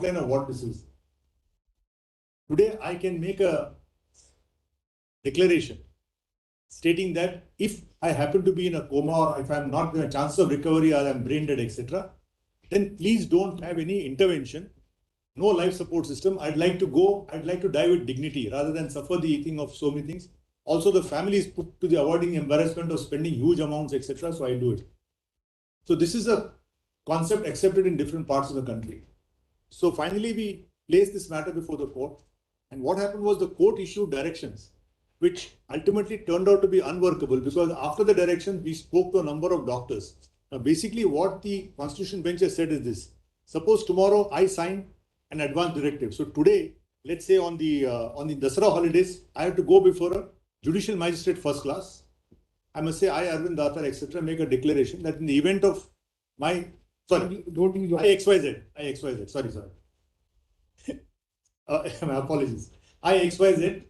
outline of what this is. Today, I can make a declaration stating that if I happen to be in a coma or if I'm not in a chance of recovery or I'm brain dead, etc., then please don't have any intervention, no life support system. I'd like to die with dignity rather than suffer the eating of so many things. Also, the family is put to the avoiding embarrassment of spending huge amounts, etc. So I do it. So this is a concept accepted in different parts of the country. So finally, we placed this matter before the court. And what happened was the court issued directions, which ultimately turned out to be unworkable because after the directions, we spoke to a number of doctors. Now, basically, what the Constitution bench has said is this. Suppose tomorrow I sign an advance directive. So today, let's say on the Dasara holidays, I have to go before a judicial magistrate first class. I must say, I, Arvind Datar, etc., make a declaration that in the event of my, sorry, don't use I XYZ, sorry. My apologies. I XYZ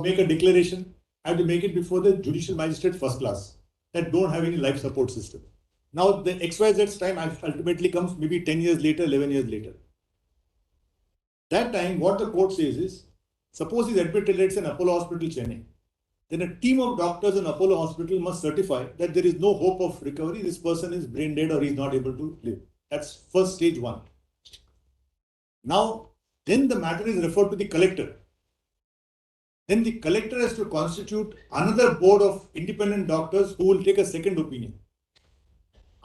make a declaration. I have to make it before the judicial magistrate first class that don't have any life support system. Now the XYZ's time ultimately comes maybe 10 years later, 11 years later. That time, what the court says is, suppose he's admitted, let's say, in Apollo Hospital, Chennai. Then a team of doctors in Apollo Hospital must certify that there is no hope of recovery. This person is brain dead or he's not able to live. That's first stage one. Now, then the matter is referred to the collector. Then the collector has to constitute another board of independent doctors who will take a second opinion.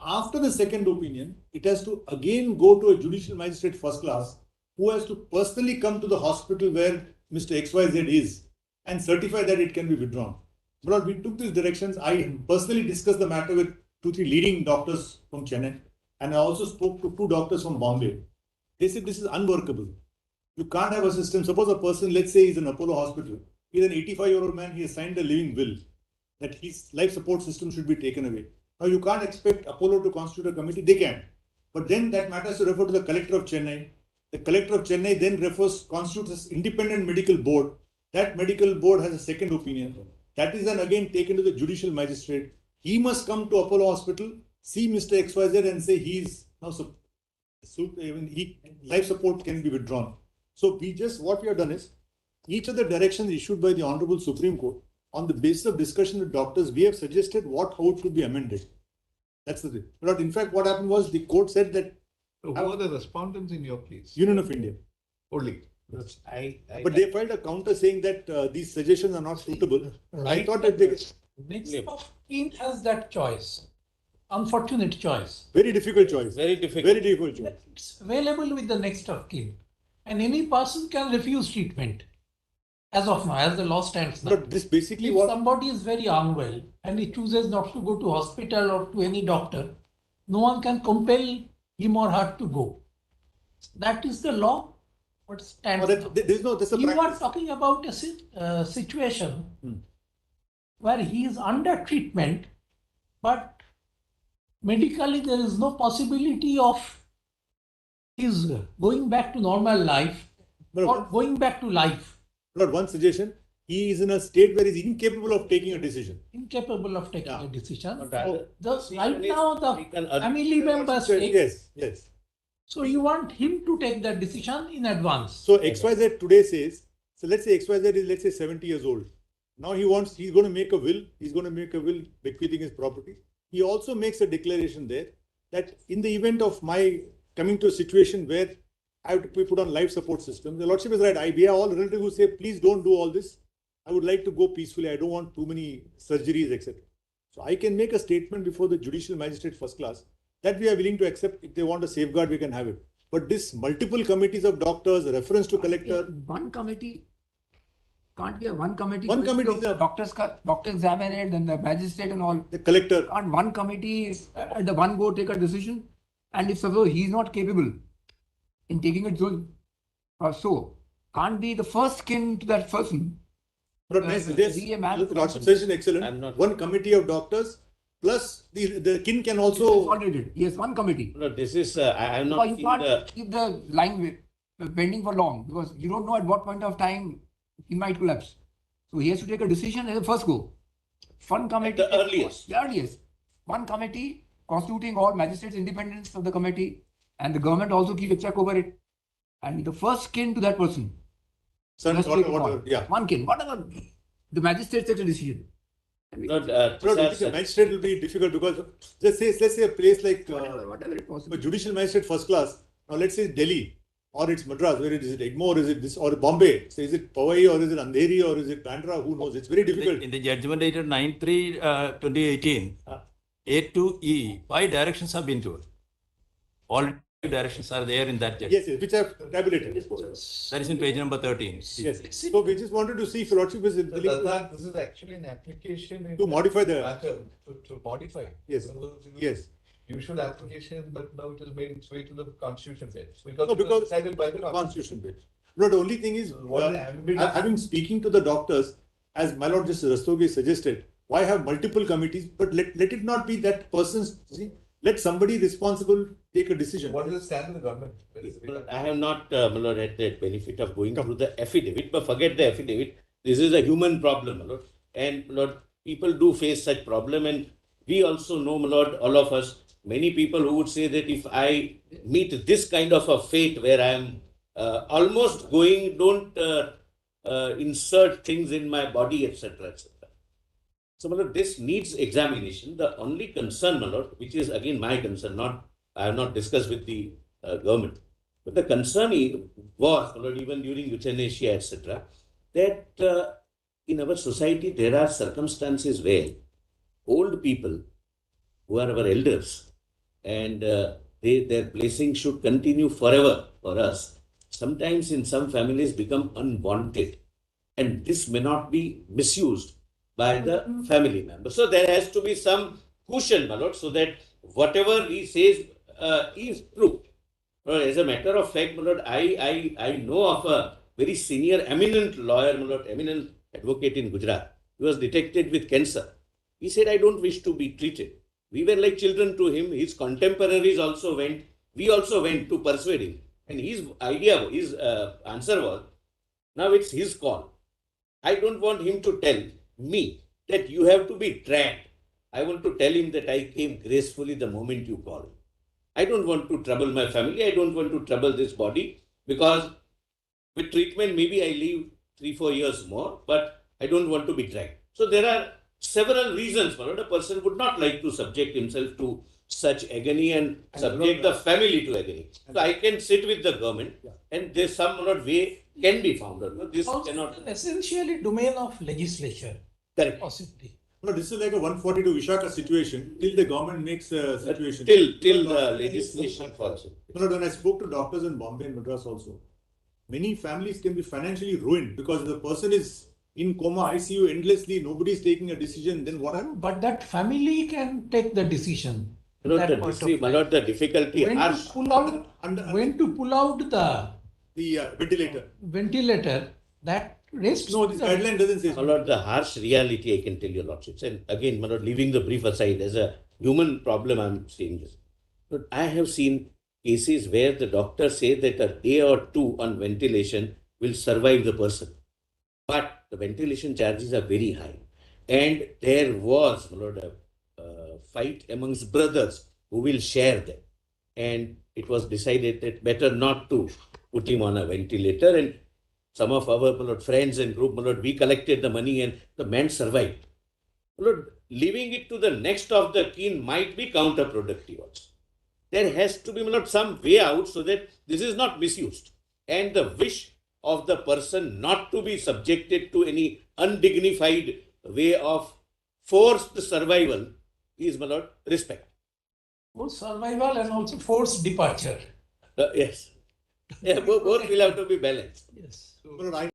After the second opinion, it has to again go to a judicial magistrate first class who has to personally come to the hospital where Mr. XYZ is and certify that it can be withdrawn. But we took these directions. I personally discussed the matter with 2-3 leading doctors from Chennai, and I also spoke to 2 doctors from Bombay. They said this is unworkable. You can't have a system. Suppose a person, let's say he's in Apollo Hospital, he's an 85-year-old man, he has signed a living will that his life support system should be taken away. Now you can't expect Apollo to constitute a committee, they can. But then that matter is to refer to the collector of Chennai. The collector of Chennai then constitutes this independent medical board. That medical board has a second opinion. That is then again taken to the judicial magistrate. He must come to Apollo Hospital, see Mr. XYZ and say he's now life support can be withdrawn. So what we have done is, each of the directions issued by the Honorable Supreme Court, on the basis of discussion with doctors, we have suggested how it should be amended. That's the thing. But in fact, what happened was the court said that. So who are the respondents in your case? Union of India. Only. But they filed a counter saying that these suggestions are not suitable. Right. I thought that they. Next of kin has that choice. Unfortunate choice. Very difficult choice. Very difficult. Very difficult choice. It's available with the next of kin. And any person can refuse treatment. As of now, as the law stands now. But this basically if somebody is very unwell and he chooses not to go to hospital or to any doctor, no one can compel him or her to go. That is the law. What stands now. You are talking about a situation where he is under treatment, but medically there is no possibility of his going back to normal life or going back to life. Not one suggestion. He is in a state where he is incapable of taking a decision. Incapable of taking a decision. So, right now, the family members take. Yes. So you want him to take that decision in advance. So XYZ today says, so let's say XYZ is 70 years old. Now he's going to make a will. He's going to make a will bequeathing his property. He also makes a declaration there that in the event of my coming to a situation where I have to be put on life support system, the Lordship is right. We are all relatives who say, please don't do all this. I would like to go peacefully. I don't want too many surgeries, etc. So I can make a statement before the judicial magistrate first class that we are willing to accept. If they want a safeguard, we can have it. But this multiple committees of doctors, reference to collector. One committee can't be one committee. One committee. Doctors examine it, then the magistrate and all. The collector. Can't one committee at the one go take a decision? And if suppose he is not capable in taking a decision, so can't be the first kin to that person. But excellent. One committee of doctors plus the kin can also. Yes, one committee. No, this is I am not. You can't keep the line pending for long because you don't know at what point of time he might collapse. So he has to take a decision at the first go. One committee. At the earliest. The earliest. One committee constituting all magistrates, independence of the committee, and the government also keep a check over it. and the first kin to that person, Son, just daughter, take a call. whatever, yeah. One kin, whatever, the magistrate takes a decision. Not, No, sir, the magistrate will be difficult because let's say a place like Whatever it was. a judicial magistrate first class. Now let's say Delhi or it's Madras. Where is it? Egmore? Is it this or Bombay? So is it Powai or is it Andheri or is it Bandra? Who knows? It's very difficult. In the judgment dated 9/3/2018, A to E, 5 directions have been given. All 5 directions are there in that judgment. Yes, which I have tabulated. That is in page number 13. Yes. So we just wanted to see if Lordship is willing This is actually an application in to modify the. matter to modify. Yes. Yes. Usual application, but now it has made its way to the constitution bench. Because No, it was because decided by the Constitution bench. No, the only thing is, What ambiguity- having speaking to the doctors, as my Lord Justice Rastogi suggested, why have multiple committees? But let it not be that person's. See, let somebody responsible take a decision. What is the stand of the government? I have not, my lord, had the benefit of going through the affidavit, but forget the affidavit. This is a human problem, my lord. And, my lord, people do face such problem, and we also know, my lord, all of us, many people who would say that if I meet this kind of a fate where I am almost going, don't insert things in my body, etc., etc. So, my lord, this needs examination. The only concern, my lord, which is again my concern, I have not discussed with the government, but the concern was, my lord, even during euthanasia, etc., that in our society there are circumstances where old people who are our elders and their blessing should continue forever for us, sometimes in some families become unwanted, and this may not be misused by the family member. So there has to be some cushion, my lord, so that whatever he says is true. As a matter of fact, my lord, I know of a very senior, eminent lawyer, my lord, eminent advocate in Gujarat. He was detected with cancer. He said, I don't wish to be treated. We were like children to him. His contemporaries also went. We also went to persuade him. And his answer was, now it's his call. I don't want him to tell me that you have to be dragged. I want to tell him that I came gracefully the moment you called. I don't want to trouble my family. I don't want to trouble this body, because with treatment, maybe I live 3-4 years more, but I don't want to be dragged. So there are several reasons for it. A person would not like to subject himself to such agony and subject the family to agony. So I can sit with the government, and there's some way can be found. This Also cannot. essentially domain of legislature, Correct. possibly. No, this is like a 142 Vishaka situation till the government makes a situation. Till the legislation falls. No, when I spoke to doctors in Bombay and Madras also, many families can be financially ruined because the person is in coma, ICU endlessly, nobody is taking a decision, then what happens? But that family can take the decision. That point of time. The difficulty When are to pull out, when to pull out The ventilator. ventilator, that rests. No, this guideline doesn't say my so. lord, the harsh reality I can tell you, lordships. And again, my lord, leaving the brief aside, as a human problem, I'm saying this. But I have seen cases where the doctors say that a day or two on ventilation will survive the person. But the ventilation charges are very high. And there was, my lord, a fight amongst brothers who will share them. And it was decided that better not to put him on a ventilator. And some of our, my lord, friends and group, my lord, we collected the money and the man survived. My lord, leaving it to the next of the kin might be counterproductive also. There has to be, my lord, some way out so that this is not misused. And the wish of the person not to be subjected to any undignified way of forced survival is, my lord, respect. Both survival and also forced departure. Yes. Yeah, both will have to be balanced. Yes. No, no, I